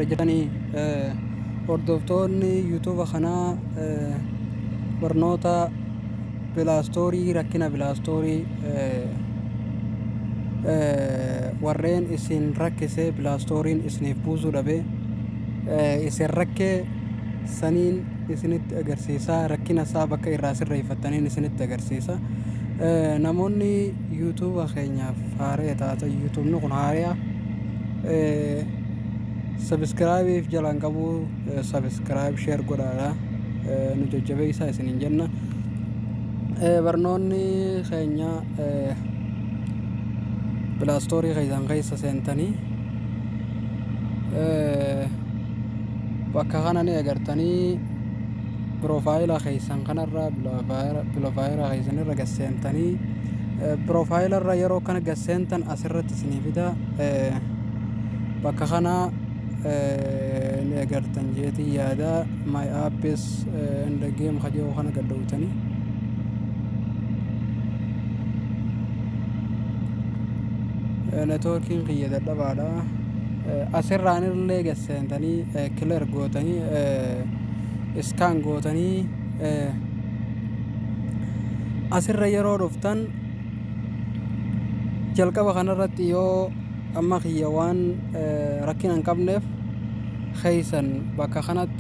irra jiranii hordoftoonni YouTube kanaa barnoota bilaastorii rakkina bilaastorii warreen isin rakkisee bilaastoriin isiniif buusuu dhabe isin rakkee saniin isinitti agarsiisa rakkina isaa bakka irraa sirreeffattaniin isinitti agarsiisa. Namoonni YouTube keenyaaf haaraa taata YouTube kun haaraa subscribe jalaan qabu subscribe share godhaa nu jajjabeessaa isiniin jenna. Barnoonni keenya bilaastorii keessan keessa seentanii bakka kana ni agartanii profaayila keessan kanarra profaayila keessan irra gasseentanii profaayila irra yeroo kana gasseentan asirratti isinii fida bakka kana ni agartan jeetii yaada my apps and the game kajoo kana gaddootanii networking kiyya dadhabaadha asirraan illee gasseentanii clear gootanii scan gootanii asirra yeroo dhuftan jalqaba kanarratti yoo amma kiyya waan rakkina hin qabneef keessan bakka kanatti